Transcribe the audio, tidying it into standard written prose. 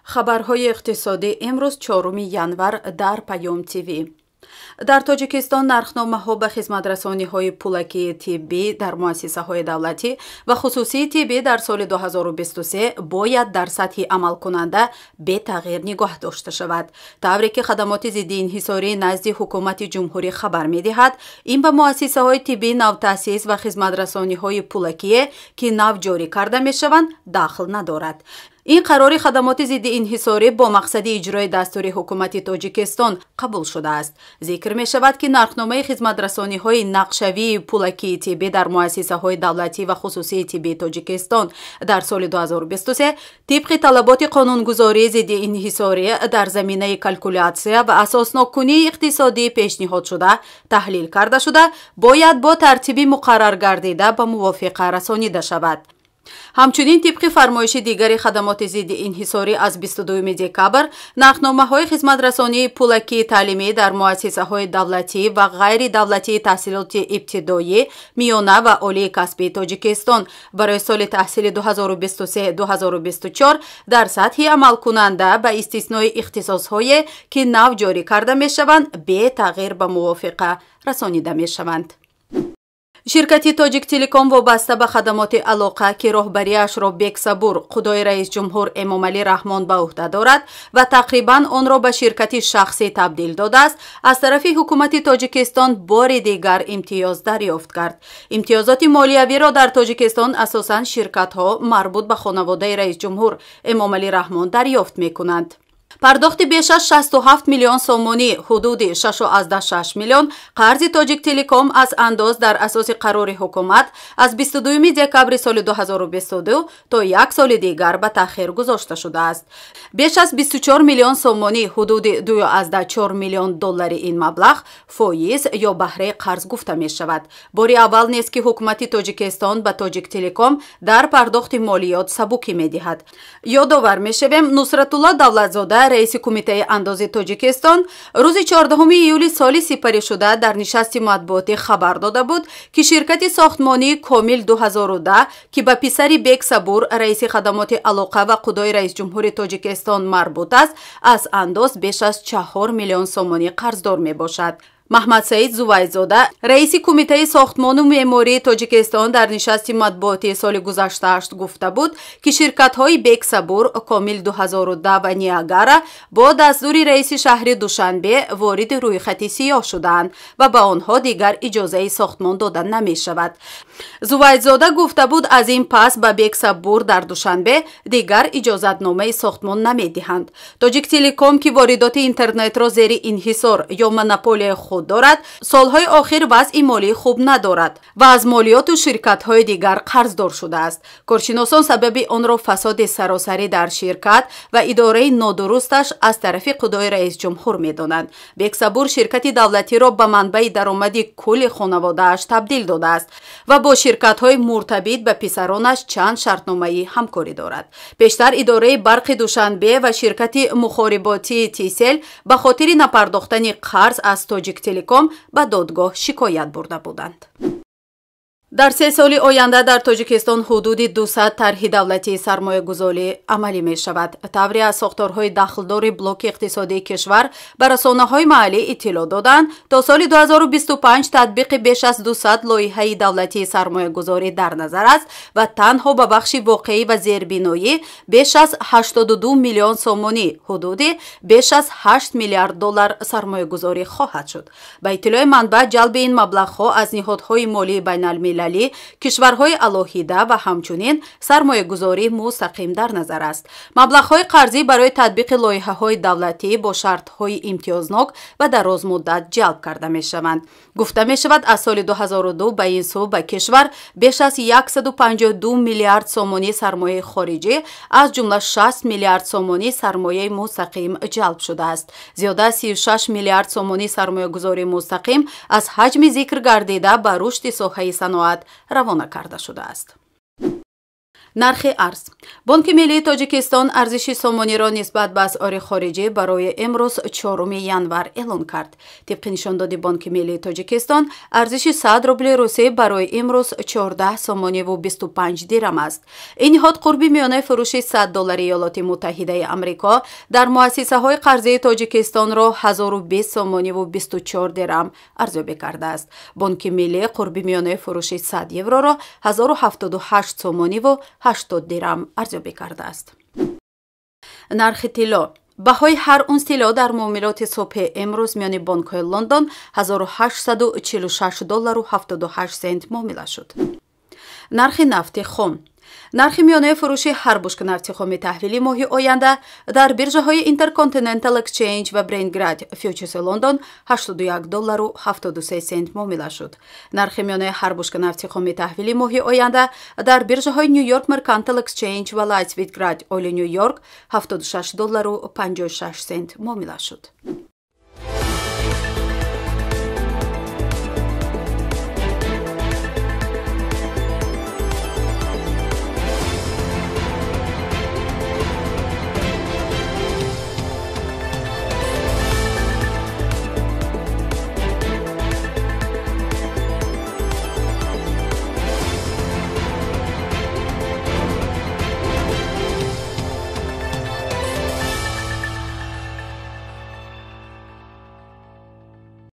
خبرهای اقتصادی امروز 4 январ در پیام تیوی. در تاجیکستان نرخنامه‌ها به خدمت‌رسانی‌های پولکی طبی در مؤسسه‌های دولتی و خصوصی طبی در سال 2023 باید در سطح عملکننده به تغییر نگاه داشته شود. طوری که خدمات ضد انحصاری نزد حکومت جمهوری خبر می‌دهد، این به مؤسسه‌های طبی نوتأسیس و خدمت‌رسانی‌های پولکی که نو جاری کرده می‌شوند دخل ندارد. این قرار خدمات ضد انحصاری با مقصد اجرای دستور حکومت تاجیکستان قبول شده است. ذکر می شود که نرخنامه خدمت‌رسانی‌های نقشوی پولکی طبی در مؤسسه‌های دولتی و خصوصی طبی تاجیکستان در سال 2023 طبق طلبات قانونگذاری ضد انحصاری در زمینه کالکولاسیا و اساسناکنی اقتصادی پیشنهاد شده تحلیل کرده شده باید با ترتیبی مقرر گردیده به موافقه رسانیده شود. همچنین طبق فرمایش دیگر خدمات ضد انحصاری از 22 دکبر نرخنامه‌های خدمت‌رسانی پولکی تعلیمی در مؤسسه‌های دولتی و غیر دولتی تحصیلات ابتدایی، میانه و عالی کسبی تاجیکستان برای سال تحصیلی 2023-2024 در سطح عمل کننده به استثنای اختصاص‌هایی که نو جاری کرده می‌شوند به تغییر به موافقه رسانیده می‌شوند. شرکت تاجیک تلکام وابسته به خدمات علاقه که راهبری‌اش را بیگ صبور خدای رئیس جمهور امامعلی رحمان به عهده دارد و تقریباً آن را به شرکت شخصی تبدیل داده است، از طرف حکومت تاجیکستان بار دیگر امتیاز دریافت کرد. امتیازات مالیوی را در تاجیکستان اساساً شرکت‌ها مربوط به خانواده رئیس جمهور امامعلی رحمان دریافت می‌کنند. پرداخت بیش از 67 میلیون سومانی حدود 6.6 میلیون قرض تاجیک تلکام از انداز در اساس قرار حکومت از 22 دکبر سال 2022 تا یک سال دیگر به تأخیر گذاشته شده است. بیش از 24 میلیون سومانی حدود 2.4 میلیون دلار این مبلغ فایز یا بهره قرض گفته می شود. بار اول نیست که حکومت تاجیکستان به تاجیک تلکام در پرداخت مالیات سبکی می دهد. یادآور می شویم نصرت الله دولتزاده رئیس کمیته انداز تاجیکستان روز 14 ایولی سال سپری شده در نشست مطبوعاتی خبر داده بود که شرکت ساختمانی کامل 2010 که به پسر بیگ صبور رئیس خدمات علاقه و خدای رئیس جمهور تاجیکستان مربوط است، از انداز بیش از 4 میلیون سومانی قرضدار می باشد. محمد سعید زویدزاده رئیس کمیته ساختمان و معماری تاجیکستان در نشست مطبوعاتی سال گذشته گفته بود که شرکت‌های بیگ صبور کامل 2010 و نیاگرا با دستور رئیس شهر دوشنبه وارد روی خط سیاه شدند و به آنها دیگر اجازه ساختمان داده نمی شود. زویدزاده گفته بود از این پس به بیگ صبور در دوشنبه دیگر اجازتنامه ساختمان نمی دهند. تاجیک تلکام که واردات اینترنت را زیر انحصار یا مونوپولی خود دارد، سالهای آخر وضع مالی خوب ندارد و از مالیات و شرکت‌های دیگر قرضدار شده است. کارشناسان سبب آن را فساد سراسری در شرکت و اداره نادرستش از طرف خدای رئیس جمهور می‌دانند. بیگ صبور شرکت دولتی را به منبع درآمد کل خانواده‌اش تبدیل داده است و با شرکت‌های مرتبط به پسرانش چند شرطنامه‌ای همکاری دارد. پیشتر اداره برق دوشنبه و شرکت مخابراتی تیسل به خاطر نپرداختن قرض از تاجیک تلکام به دادگاه شکایت برده بودند. در 3 سال آینده در تاجیکستان حدود 200 طرح دولتی سرمایه گذاری عملی می شود. طوری از ساختارهای دخلدار بلوک اقتصادی کشور به رسانه‌های محلی اطلاع دادند تا سال 2025 تطبیق بیش از 200 لایحه دولتی سرمایه گذاری در نظر است و تنها به بخش واقعی و زیربنایی بیش از 82 میلیون سومانی حدود بیش از 8 میلیارد دلار سرمایه گذاری خواهد شد. به اطلاع منبع جلب این مبلغها از نهادهای مالی بین‌المللی، کشورهای علاهیده و همچنین سرمایه گذاری مستقیم در نظر است. مبلغ‌های قرضی برای تطبیق لایحه‌های دولتی با شرط‌های امتیازناک و دراز مدت جلب کرده می‌شوند. گفته می‌شود از سال 2002 به این سو به کشور بیش از 152 میلیارد سومانی سرمایه خارجی از جمله 60 میلیارد سومانی سرمایه مستقیم جلب شده است. زیاده از 36 میلیارد سومانی سرمایه گذاری مستقیم از حجم ذکر گردیده به رشد ساحه صنعت روانه کرده شده است. нархи арз. Бонки миллии Тоҷикистон арзиши сомониро нисбат ба асъори хориҷӣ барои имрӯз 4 январ эълон кард. Тибқи нишондоди Бонки миллии Тоҷикистон, арзиши 100 рубли русӣ барои имрӯз 14 сомониву 25 дирам аст. ин ниҳод қурби миёнаи фурӯши $100 Иёлоти Муттаҳидаи Амрико дар муассисаҳои қарзии Тоҷикистонро 1020 сомониву 24 дирам арзёбӣ кардааст. Бонки миллӣ қурби миёнаи фурӯши 100 евроро 1078 сомониву 80 дирам арзёбӣ кардааст. нархи тилло. баҳои ҳар унс тилло дар муомилоти субҳи имрӯз миёни бонкҳои Лондон $1846.78 муомила шуд. нархи нафти хом. нархи миёнаи фурӯши ҳар бушка нафти хоми таҳвили моҳи оянда дар биржаҳои Intercontinental Exchange ва Brentgrad фьючерси Лондон $80.73 муомила шуд. нархи миёнаи ҳар бушка нафти хоми таҳвили моҳи оянда дар биржаҳои New York Mercantile Exchange ва Lightswitgrad Oil New York $76.56 муомила шуд.